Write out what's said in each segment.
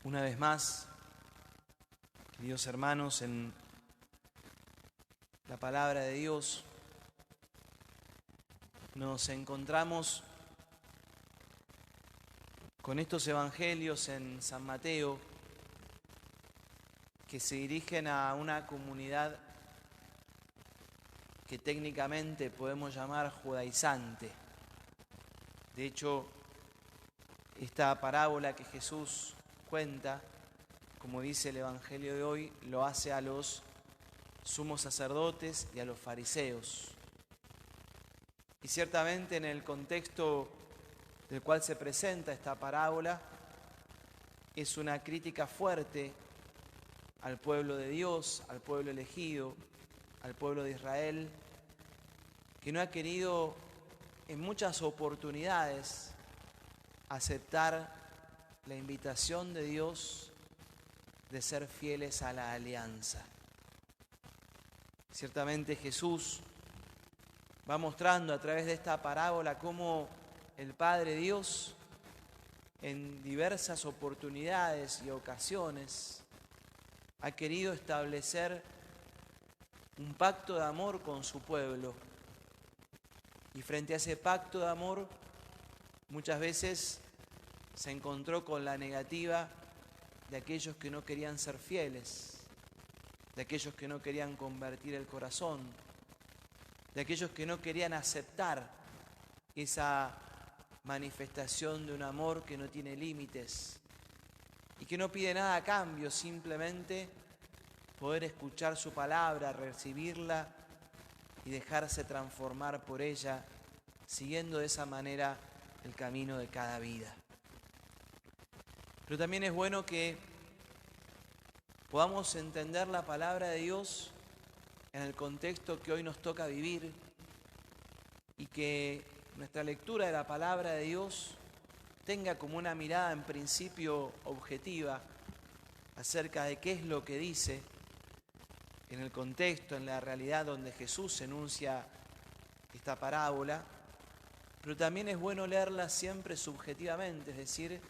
Una vez más, queridos hermanos, en la palabra de Dios nos encontramos con estos evangelios en San Mateo que se dirigen a una comunidad que técnicamente podemos llamar judaizante. De hecho, esta parábola que Jesús cuenta, como dice el Evangelio de hoy, lo hace a los sumos sacerdotes y a los fariseos. Y ciertamente en el contexto del cual se presenta esta parábola, es una crítica fuerte al pueblo de Dios, al pueblo elegido, al pueblo de Israel, que no ha querido en muchas oportunidades aceptar la invitación de Dios de ser fieles a la alianza. Ciertamente Jesús va mostrando a través de esta parábola cómo el Padre Dios en diversas oportunidades y ocasiones ha querido establecer un pacto de amor con su pueblo. Y frente a ese pacto de amor, muchas veces se encontró con la negativa de aquellos que no querían ser fieles, de aquellos que no querían convertir el corazón, de aquellos que no querían aceptar esa manifestación de un amor que no tiene límites y que no pide nada a cambio, simplemente poder escuchar su palabra, recibirla y dejarse transformar por ella, siguiendo de esa manera el camino de cada vida. Pero también es bueno que podamos entender la palabra de Dios en el contexto que hoy nos toca vivir y que nuestra lectura de la palabra de Dios tenga como una mirada en principio objetiva acerca de qué es lo que dice en el contexto, en la realidad donde Jesús enuncia esta parábola, pero también es bueno leerla siempre subjetivamente, es decir,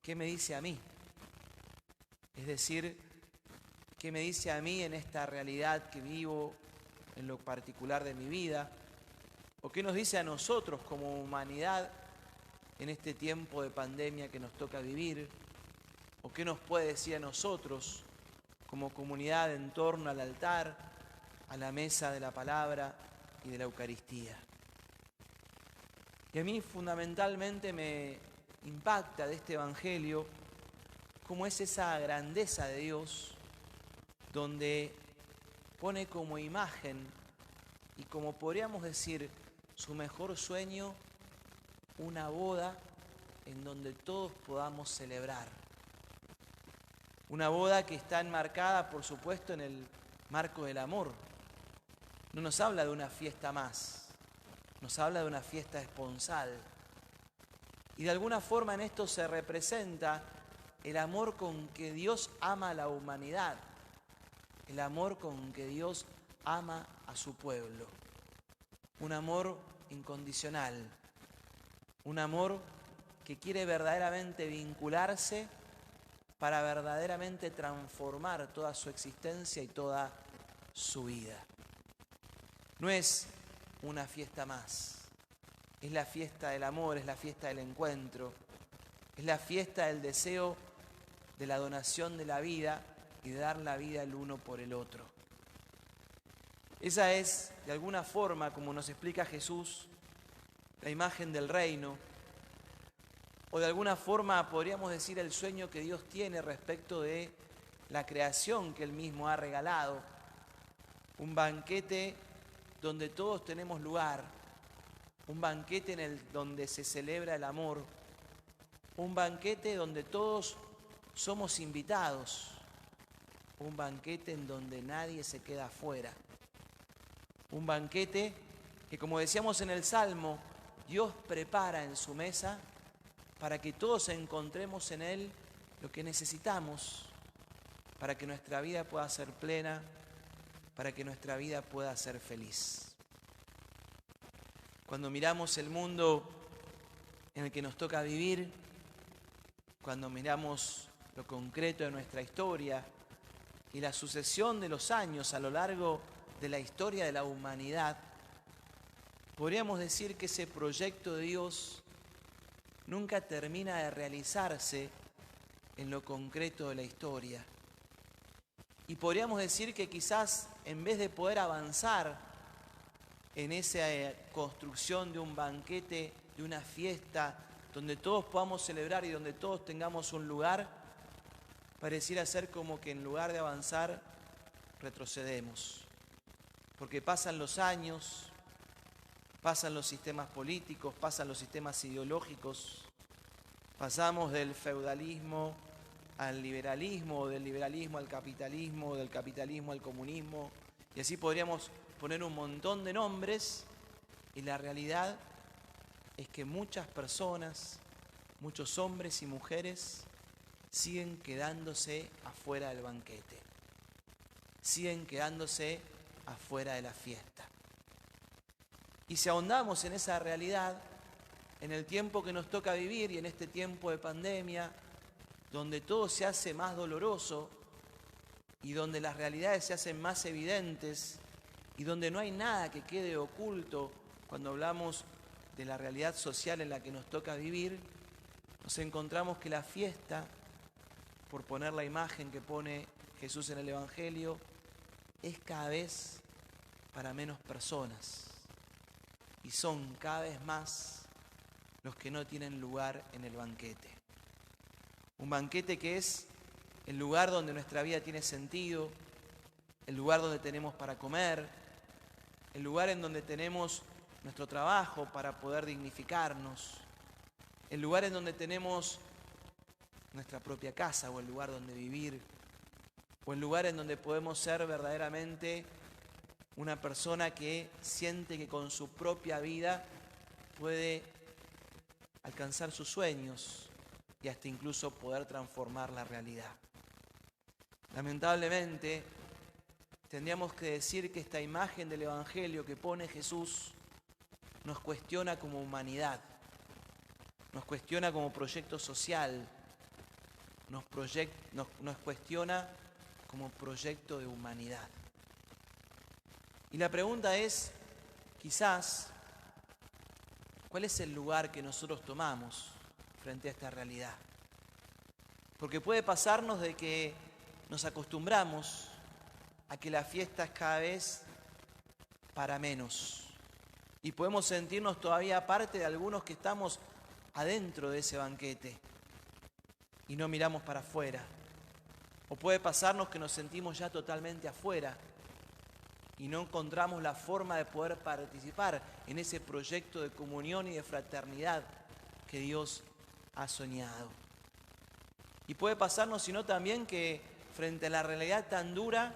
¿qué me dice a mí? Es decir, ¿qué me dice a mí en esta realidad que vivo, en lo particular de mi vida? ¿O qué nos dice a nosotros como humanidad en este tiempo de pandemia que nos toca vivir? ¿O qué nos puede decir a nosotros como comunidad en torno al altar, a la mesa de la palabra y de la Eucaristía? Y a mí fundamentalmente me impacta de este Evangelio cómo es esa grandeza de Dios, donde pone como imagen y como podríamos decir su mejor sueño, una boda en donde todos podamos celebrar. Una boda que está enmarcada, por supuesto, en el marco del amor. No nos habla de una fiesta más, nos habla de una fiesta esponsal. Y de alguna forma en esto se representa el amor con que Dios ama a la humanidad, el amor con que Dios ama a su pueblo. Un amor incondicional, un amor que quiere verdaderamente vincularse para verdaderamente transformar toda su existencia y toda su vida. No es una fiesta más, es la fiesta del amor, es la fiesta del encuentro, es la fiesta del deseo de la donación de la vida y de dar la vida el uno por el otro. Esa es, de alguna forma, como nos explica Jesús, la imagen del reino, o de alguna forma podríamos decir el sueño que Dios tiene respecto de la creación que Él mismo ha regalado. Un banquete donde todos tenemos lugar, un banquete donde se celebra el amor, un banquete donde todos somos invitados, un banquete en donde nadie se queda afuera, un banquete que, como decíamos en el Salmo, Dios prepara en su mesa para que todos encontremos en Él lo que necesitamos para que nuestra vida pueda ser plena, para que nuestra vida pueda ser feliz. Cuando miramos el mundo en el que nos toca vivir, cuando miramos lo concreto de nuestra historia y la sucesión de los años a lo largo de la historia de la humanidad, podríamos decir que ese proyecto de Dios nunca termina de realizarse en lo concreto de la historia. Y podríamos decir que quizás en vez de poder avanzar en esa construcción de un banquete, de una fiesta, donde todos podamos celebrar y donde todos tengamos un lugar, pareciera ser como que en lugar de avanzar, retrocedemos. Porque pasan los años, pasan los sistemas políticos, pasan los sistemas ideológicos, pasamos del feudalismo al liberalismo, del liberalismo al capitalismo, del capitalismo al comunismo, y así podríamos poner un montón de nombres, y la realidad es que muchas personas, muchos hombres y mujeres, siguen quedándose afuera del banquete, siguen quedándose afuera de la fiesta. Y si ahondamos en esa realidad, en el tiempo que nos toca vivir y en este tiempo de pandemia, donde todo se hace más doloroso y donde las realidades se hacen más evidentes y donde no hay nada que quede oculto cuando hablamos de la realidad social en la que nos toca vivir, nos encontramos que la fiesta, por poner la imagen que pone Jesús en el Evangelio, es cada vez para menos personas y son cada vez más los que no tienen lugar en el banquete. Un banquete que es el lugar donde nuestra vida tiene sentido, el lugar donde tenemos para comer, el lugar en donde tenemos nuestro trabajo para poder dignificarnos, el lugar en donde tenemos nuestra propia casa o el lugar donde vivir, o el lugar en donde podemos ser verdaderamente una persona que siente que con su propia vida puede alcanzar sus sueños y hasta incluso poder transformar la realidad. Lamentablemente, tendríamos que decir que esta imagen del Evangelio que pone Jesús nos cuestiona como humanidad, nos cuestiona como proyecto social, nos cuestiona como proyecto de humanidad. Y la pregunta es, quizás, ¿cuál es el lugar que nosotros tomamos frente a esta realidad? Porque puede pasarnos de que nos acostumbramos a que la fiesta es cada vez para menos. Y podemos sentirnos todavía parte de algunos que estamos adentro de ese banquete y no miramos para afuera. O puede pasarnos que nos sentimos ya totalmente afuera y no encontramos la forma de poder participar en ese proyecto de comunión y de fraternidad que Dios ha soñado. Y puede pasarnos, sino también que frente a la realidad tan dura,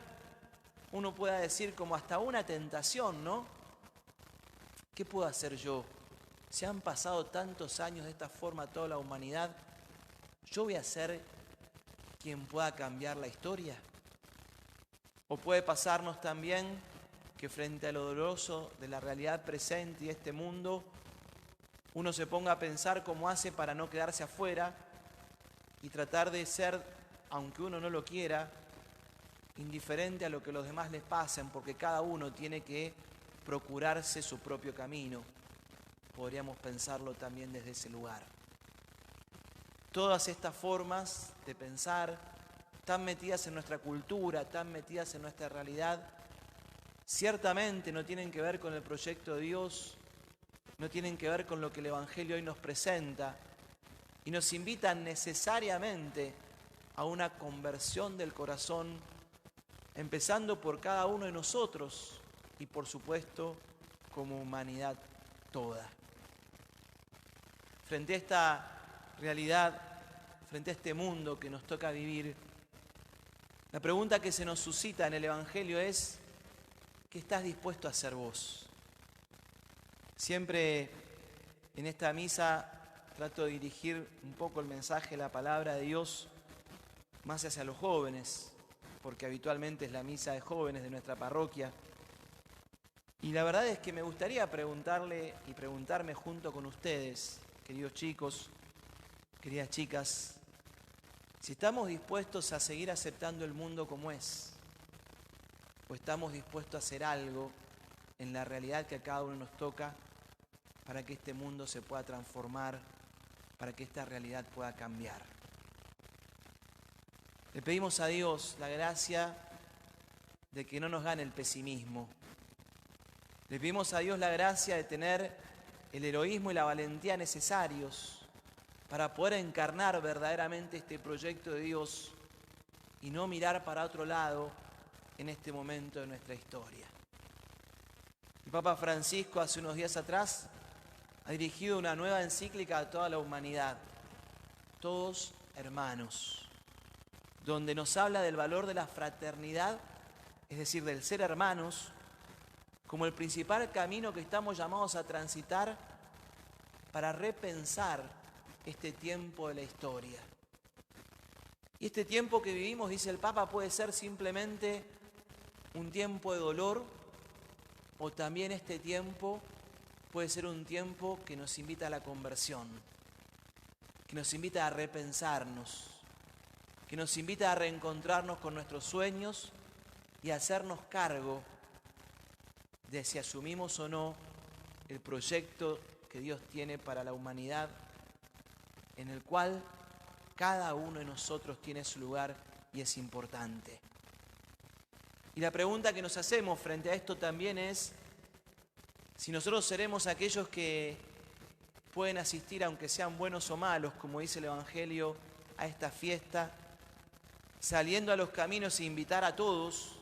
uno pueda decir como hasta una tentación, ¿no? ¿Qué puedo hacer yo? Si han pasado tantos años de esta forma toda la humanidad, ¿yo voy a ser quien pueda cambiar la historia? O puede pasarnos también que frente a lo doloroso de la realidad presente y este mundo, uno se ponga a pensar cómo hace para no quedarse afuera y tratar de ser, aunque uno no lo quiera, indiferente a lo que a los demás les pasen, porque cada uno tiene que procurarse su propio camino. Podríamos pensarlo también desde ese lugar. Todas estas formas de pensar, tan metidas en nuestra cultura, tan metidas en nuestra realidad, ciertamente no tienen que ver con el proyecto de Dios, no tienen que ver con lo que el Evangelio hoy nos presenta y nos invitan necesariamente a una conversión del corazón, empezando por cada uno de nosotros y por supuesto como humanidad toda. Frente a esta realidad, frente a este mundo que nos toca vivir, la pregunta que se nos suscita en el Evangelio es: ¿qué estás dispuesto a hacer vos? Siempre en esta misa trato de dirigir un poco el mensaje, la palabra de Dios, más hacia los jóvenes, porque habitualmente es la misa de jóvenes de nuestra parroquia. Y la verdad es que me gustaría preguntarle y preguntarme junto con ustedes, queridos chicos, queridas chicas, Si estamos dispuestos a seguir aceptando el mundo como es, o estamos dispuestos a hacer algo en la realidad que a cada uno nos toca para que este mundo se pueda transformar, para que esta realidad pueda cambiar. Le pedimos a Dios la gracia de que no nos gane el pesimismo. Le pedimos a Dios la gracia de tener el heroísmo y la valentía necesarios para poder encarnar verdaderamente este proyecto de Dios y no mirar para otro lado en este momento de nuestra historia. El Papa Francisco hace unos días atrás ha dirigido una nueva encíclica a toda la humanidad, Todos hermanos, donde nos habla del valor de la fraternidad, es decir, del ser hermanos, como el principal camino que estamos llamados a transitar para repensar este tiempo de la historia. Y este tiempo que vivimos, dice el Papa, puede ser simplemente un tiempo de dolor, o también este tiempo puede ser un tiempo que nos invita a la conversión, que nos invita a repensarnos, que nos invita a reencontrarnos con nuestros sueños y a hacernos cargo de si asumimos o no el proyecto que Dios tiene para la humanidad, en el cual cada uno de nosotros tiene su lugar y es importante. Y la pregunta que nos hacemos frente a esto también es si nosotros seremos aquellos que pueden asistir, aunque sean buenos o malos, como dice el Evangelio, a esta fiesta, saliendo a los caminos e invitar a todos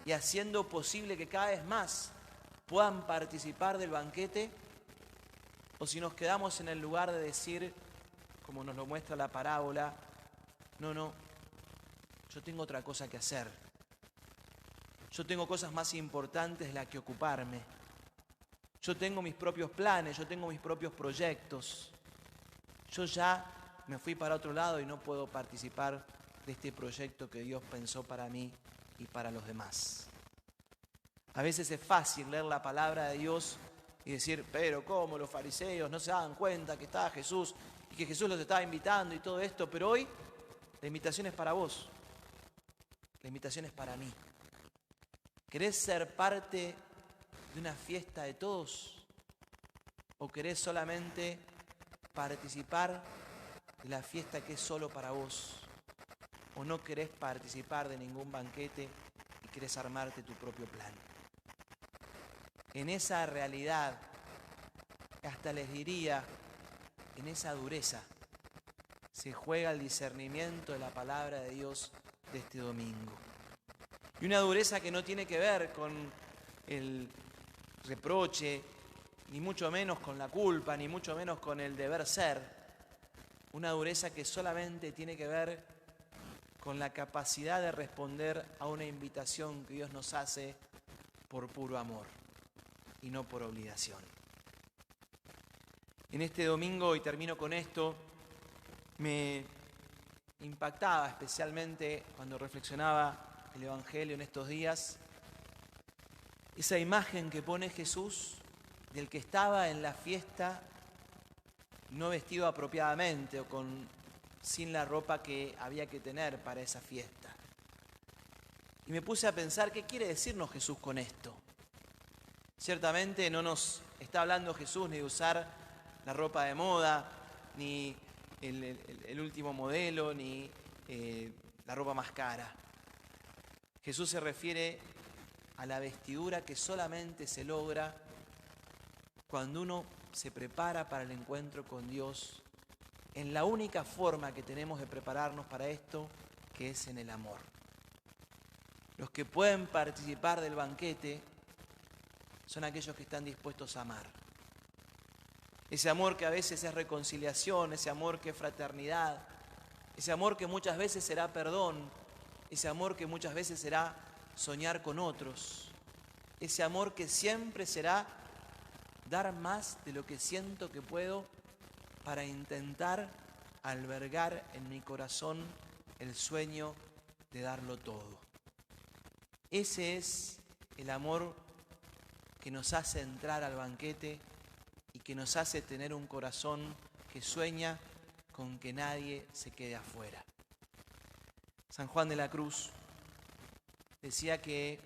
y haciendo posible que cada vez más puedan participar del banquete, o si nos quedamos en el lugar de decir, como nos lo muestra la parábola, no, yo tengo otra cosa que hacer. Yo tengo cosas más importantes de las que ocuparme. Yo tengo mis propios planes, yo tengo mis propios proyectos. Yo ya me fui para otro lado y no puedo participar de este proyecto que Dios pensó para mí y para los demás. A veces es fácil leer la palabra de Dios y decir, pero ¿cómo los fariseos no se daban cuenta que estaba Jesús y que Jesús los estaba invitando y todo esto? Pero hoy la invitación es para vos, la invitación es para mí. ¿Querés ser parte de una fiesta de todos? ¿O querés solamente participar de la fiesta que es solo para vos? ¿O no querés participar de ningún banquete y querés armarte tu propio plan? En esa realidad, hasta les diría, en esa dureza, se juega el discernimiento de la palabra de Dios de este domingo. Y una dureza que no tiene que ver con el reproche, ni mucho menos con la culpa, ni mucho menos con el deber ser. Una dureza que solamente tiene que ver con la capacidad de responder a una invitación que Dios nos hace por puro amor y no por obligación. En este domingo, y termino con esto, me impactaba especialmente cuando reflexionaba el Evangelio en estos días, esa imagen que pone Jesús del que estaba en la fiesta no vestido apropiadamente o sin la ropa que había que tener para esa fiesta. Y me puse a pensar, ¿qué quiere decirnos Jesús con esto? Ciertamente no nos está hablando Jesús ni de usar la ropa de moda, ni el último modelo, ni la ropa más cara. Jesús se refiere a la vestidura que solamente se logra cuando uno se prepara para el encuentro con Dios en la única forma que tenemos de prepararnos para esto, que es en el amor. Los que pueden participar del banquete son aquellos que están dispuestos a amar. Ese amor que a veces es reconciliación, ese amor que es fraternidad, ese amor que muchas veces será perdón, ese amor que muchas veces será soñar con otros, ese amor que siempre será dar más de lo que siento que puedo para intentar albergar en mi corazón el sueño de darlo todo. Ese es el amor que nos hace entrar al banquete y que nos hace tener un corazón que sueña con que nadie se quede afuera. San Juan de la Cruz decía que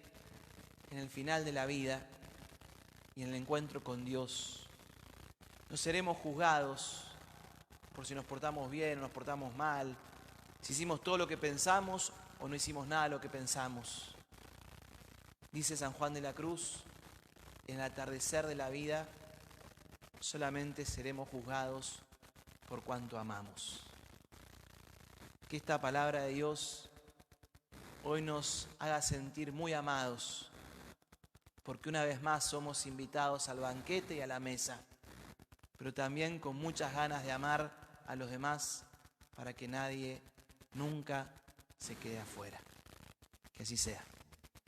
en el final de la vida y en el encuentro con Dios no seremos juzgados por si nos portamos bien o nos portamos mal, si hicimos todo lo que pensamos o no hicimos nada de lo que pensamos. Dice San Juan de la Cruz, en el atardecer de la vida solamente seremos juzgados por cuanto amamos. Que esta palabra de Dios hoy nos haga sentir muy amados, porque una vez más somos invitados al banquete y a la mesa, pero también con muchas ganas de amar a los demás para que nadie nunca se quede afuera. Que así sea.